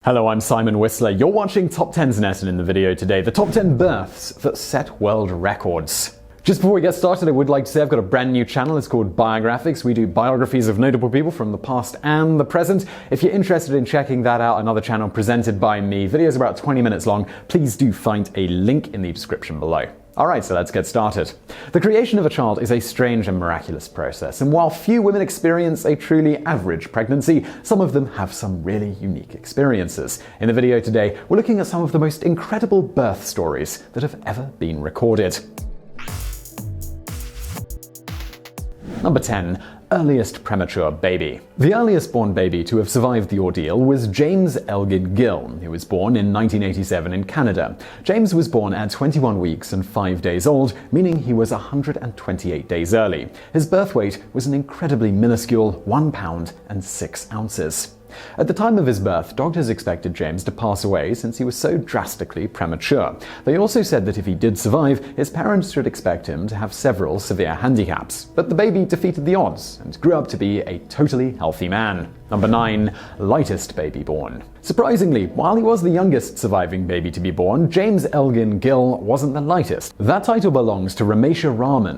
Hello, I'm Simon Whistler. You're watching TopTenzNet, and in the video today, the top 10 births that set world records. Just before we get started, I would like to say I've got a brand new channel. It's called Biographics. We do biographies of notable people from the past and the present. If you're interested in checking that out, another channel presented by me, videos about 20 minutes long, please do find a link in the description below. Alright, so let's get started. The creation of a child is a strange and miraculous process, and while few women experience a truly average pregnancy, some of them have some really unique experiences. In the video today, we're looking at some of the most incredible birth stories that have ever been recorded. Number 10. Earliest premature baby. The earliest born baby to have survived the ordeal was James Elgin Gill, who was born in 1987 in Canada. James was born at 21 weeks and 5 days old, meaning he was 128 days early. His birth weight was an incredibly minuscule 1 pound and 6 ounces. At the time of his birth, doctors expected James to pass away since he was so drastically premature. They also said that if he did survive, his parents should expect him to have several severe handicaps. But the baby defeated the odds and grew up to be a totally healthy man. Number 9. Lightest baby born. Surprisingly, while he was the youngest surviving baby to be born, James Elgin Gill wasn't the lightest. That title belongs to Premature,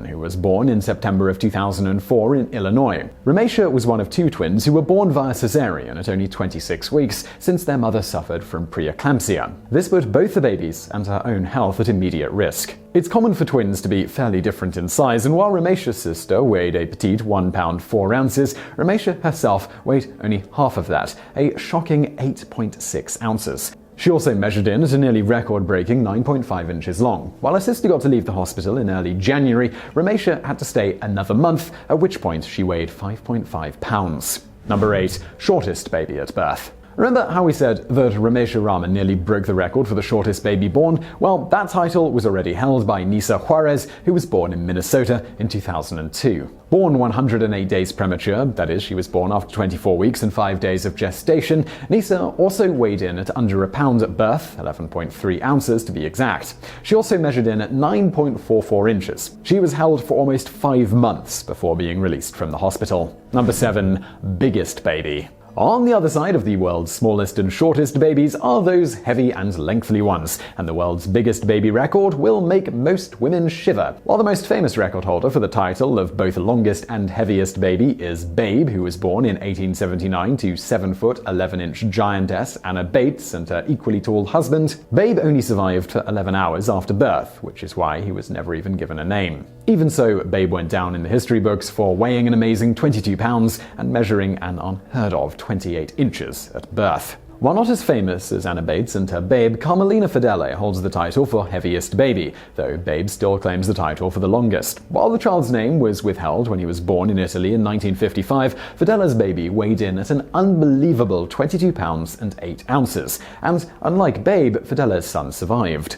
who was born in September of 2004 in Illinois. Premature was one of two twins who were born via cesarean at only 26 weeks, since their mother suffered from preeclampsia. This put both the babies and her own health at immediate risk. It's common for twins to be fairly different in size, and while Premature's sister weighed a petite 1 pound 4 ounces, Premature herself weighed only half of that, a shocking 8.6 ounces. She also measured in at a nearly record-breaking 9.5 inches long. While her sister got to leave the hospital in early January, Premature had to stay another month, at which point she weighed 5.5 pounds. Number 8. Shortest baby at birth. Remember how we said that Premature nearly broke the record for the shortest baby born? Well, that title was already held by Nisa Juarez, who was born in Minnesota in 2002. Born 108 days premature, that is, she was born after 24 weeks and 5 days of gestation, Nisa also weighed in at under a pound at birth, 11.3 ounces to be exact. She also measured in at 9.44 inches. She was held for almost 5 months before being released from the hospital. Number 7. Biggest baby. On the other side of the world's smallest and shortest babies are those heavy and lengthy ones, and the world's biggest baby record will make most women shiver. While the most famous record holder for the title of both longest and heaviest baby is Babe, who was born in 1879 to 7-foot 11-inch giantess Anna Bates and her equally tall husband, Babe only survived for 11 hours after birth, which is why he was never even given a name. Even so, Babe went down in the history books for weighing an amazing 22 pounds and measuring an unheard of 28 inches at birth. While not as famous as Anna Bates and her babe, Carmelina Fedele holds the title for heaviest baby, though Babe still claims the title for the longest. While the child's name was withheld when he was born in Italy in 1955, Fedele's baby weighed in at an unbelievable 22 pounds and 8 ounces, and unlike Babe, Fedele's son survived.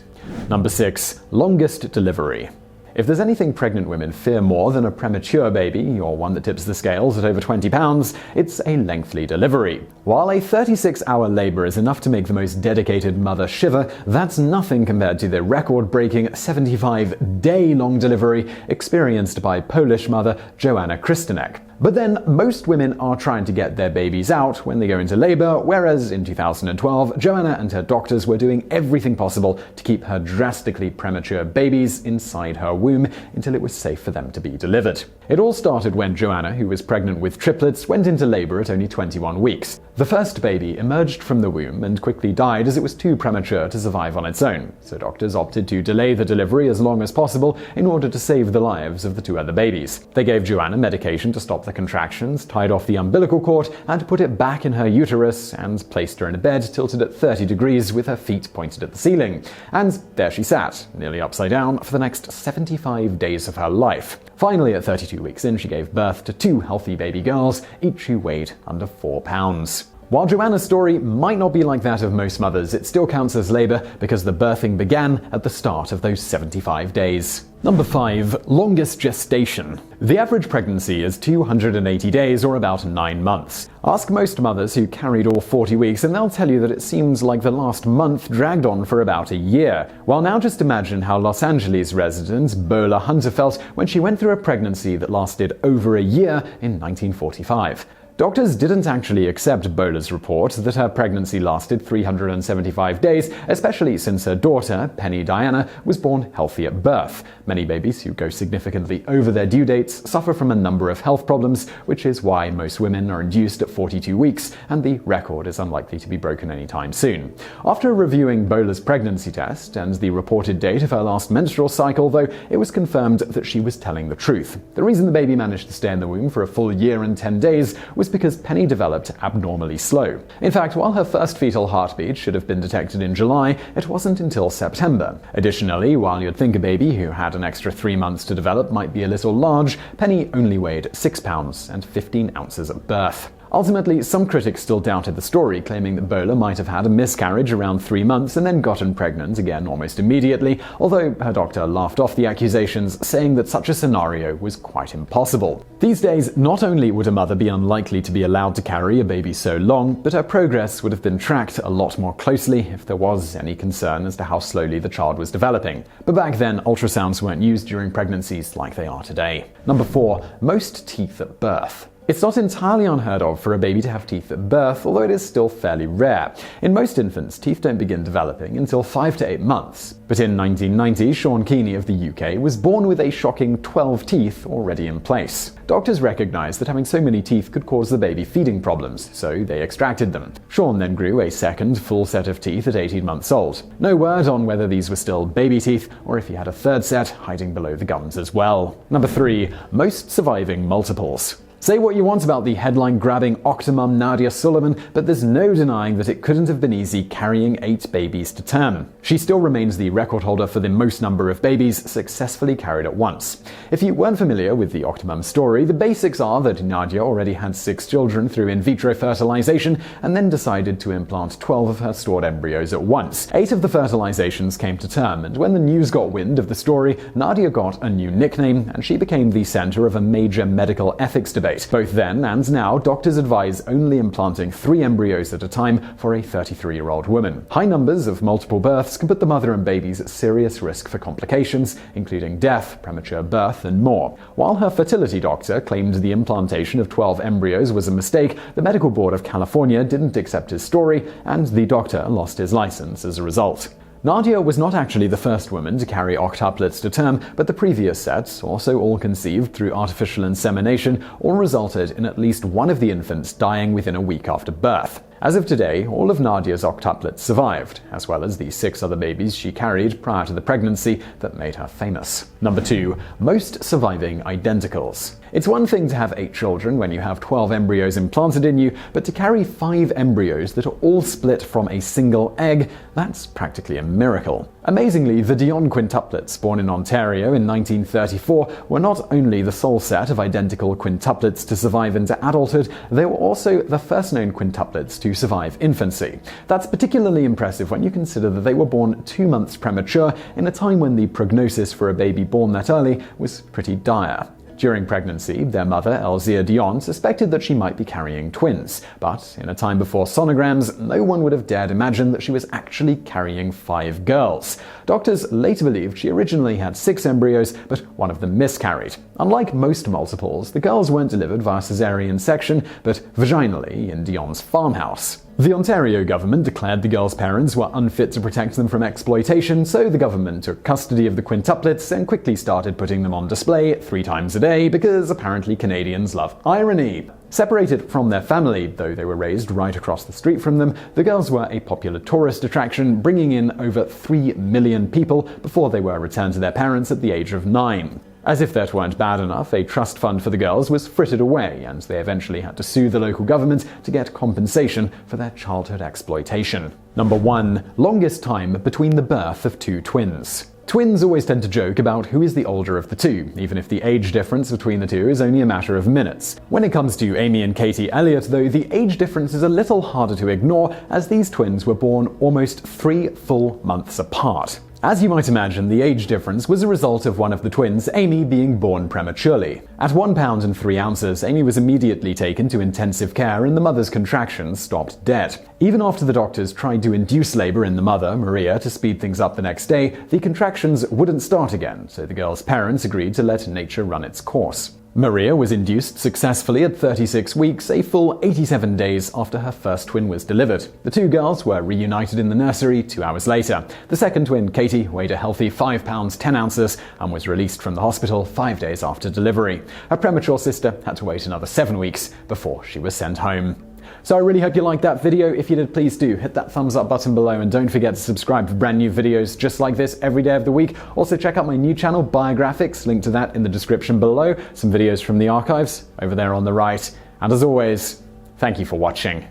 Number 6. Longest delivery. If there's anything pregnant women fear more than a premature baby, or one that tips the scales at over 20 pounds, it's a lengthy delivery. While a 36-hour labor is enough to make the most dedicated mother shiver, that's nothing compared to the record-breaking 75-day-long delivery experienced by Polish mother Joanna Krystynek. But then, most women are trying to get their babies out when they go into labor, whereas in 2012, Joanna and her doctors were doing everything possible to keep her drastically premature babies inside her womb until it was safe for them to be delivered. It all started when Joanna, who was pregnant with triplets, went into labor at only 21 weeks. The first baby emerged from the womb and quickly died as it was too premature to survive on its own, so doctors opted to delay the delivery as long as possible in order to save the lives of the 2 other babies. They gave Joanna medication to stop the contractions, tied off the umbilical cord, and put it back in her uterus, and placed her in a bed tilted at 30 degrees with her feet pointed at the ceiling. And there she sat, nearly upside down, for the next 75 days of her life. Finally, at 32 weeks in, she gave birth to 2 healthy baby girls, each who weighed under 4 pounds. While Joanna's story might not be like that of most mothers, it still counts as labor because the birthing began at the start of those 75 days. Number 5. Longest gestation. The average pregnancy is 280 days, or about 9 months. Ask most mothers who carried all 40 weeks and they'll tell you that it seems like the last month dragged on for about a year. Well, now just imagine how Los Angeles resident Bola Hunter felt when she went through a pregnancy that lasted over a year in 1945. Doctors didn't actually accept Bowler's report that her pregnancy lasted 375 days, especially since her daughter, Penny Diana, was born healthy at birth. Many babies who go significantly over their due dates suffer from a number of health problems, which is why most women are induced at 42 weeks, and the record is unlikely to be broken anytime soon. After reviewing Bowler's pregnancy test and the reported date of her last menstrual cycle, though, it was confirmed that she was telling the truth. The reason the baby managed to stay in the womb for a full year and 10 days was because Penny developed abnormally slow. In fact, while her first fetal heartbeat should have been detected in July, it wasn't until September. Additionally, while you'd think a baby who had an extra 3 months to develop might be a little large, Penny only weighed 6 pounds and 15 ounces at birth. Ultimately, some critics still doubted the story, claiming that Bowler might have had a miscarriage around 3 months and then gotten pregnant again almost immediately, although her doctor laughed off the accusations, saying that such a scenario was quite impossible. These days, not only would a mother be unlikely to be allowed to carry a baby so long, but her progress would have been tracked a lot more closely if there was any concern as to how slowly the child was developing. But back then, ultrasounds weren't used during pregnancies like they are today. Number 4. Most teeth at birth. It's not entirely unheard of for a baby to have teeth at birth, although it is still fairly rare. In most infants, teeth don't begin developing until 5 to 8 months. But in 1990, Sean Keeney of the UK was born with a shocking 12 teeth already in place. Doctors recognized that having so many teeth could cause the baby feeding problems, so they extracted them. Sean then grew a second full set of teeth at 18 months old. No word on whether these were still baby teeth or if he had a third set hiding below the gums as well. Number 3. Most surviving multiples. Say what you want about the headline-grabbing Octomum Nadia Suleiman, but there's no denying that it couldn't have been easy carrying 8 babies to term. She still remains the record holder for the most number of babies successfully carried at once. If you weren't familiar with the Octomum story, the basics are that Nadia already had 6 children through in vitro fertilization and then decided to implant 12 of her stored embryos at once. 8 of the fertilizations came to term, and when the news got wind of the story, Nadia got a new nickname, and she became the center of a major medical ethics debate. Both then and now, doctors advise only implanting 3 embryos at a time for a 33-year-old woman. High numbers of multiple births can put the mother and babies at serious risk for complications, including death, premature birth, and more. While her fertility doctor claimed the implantation of 12 embryos was a mistake, the Medical Board of California didn't accept his story, and the doctor lost his license as a result. Nadia was not actually the first woman to carry octuplets to term, but the previous sets, also all conceived through artificial insemination, all resulted in at least one of the infants dying within a week after birth. As of today, all of Nadia's octuplets survived, as well as the 6 other babies she carried prior to the pregnancy that made her famous. Number 2. Most surviving identicals. It's one thing to have 8 children when you have 12 embryos implanted in you, but to carry 5 embryos that are all split from a single egg, that's practically a miracle. Amazingly, the Dion quintuplets, born in Ontario in 1934, were not only the sole set of identical quintuplets to survive into adulthood, they were also the first known quintuplets to survive infancy. That's particularly impressive when you consider that they were born 2 months premature in a time when the prognosis for a baby born that early was pretty dire. During pregnancy, their mother, Elzia Dion, suspected that she might be carrying twins, but in a time before sonograms, no one would have dared imagine that she was actually carrying 5 girls. Doctors later believed she originally had 6 embryos, but one of them miscarried. Unlike most multiples, the girls weren't delivered via cesarean section, but vaginally in Dion's farmhouse. The Ontario government declared the girls' parents were unfit to protect them from exploitation, so the government took custody of the quintuplets and quickly started putting them on display 3 times a day because apparently Canadians love irony. Separated from their family, though they were raised right across the street from them, the girls were a popular tourist attraction, bringing in over 3 million people before they were returned to their parents at the age of 9. As if that weren't bad enough, a trust fund for the girls was frittered away, and they eventually had to sue the local government to get compensation for their childhood exploitation. Number 1. Longest time between the birth of 2 twins. Twins always tend to joke about who is the older of the 2, even if the age difference between the 2 is only a matter of minutes. When it comes to Amy and Katie Elliott, though, the age difference is a little harder to ignore, as these twins were born almost 3 full months apart. As you might imagine, the age difference was a result of one of the twins, Amy, being born prematurely. At 1 pound and 3 ounces, Amy was immediately taken to intensive care and the mother's contractions stopped dead. Even after the doctors tried to induce labor in the mother, Maria, to speed things up the next day, the contractions wouldn't start again, so the girl's parents agreed to let nature run its course. Maria was induced successfully at 36 weeks, a full 87 days after her first twin was delivered. The two girls were reunited in the nursery 2 hours later. The second twin, Katie, weighed a healthy 5 pounds 10 ounces and was released from the hospital 5 days after delivery. Her premature sister had to wait another 7 weeks before she was sent home. So I really hope you liked that video. If you did, please do hit that thumbs up button below and don't forget to subscribe for brand new videos just like this every day of the week. Also check out my new channel, Biographics, link to that in the description below. Some videos from the archives over there on the right. And as always, thank you for watching.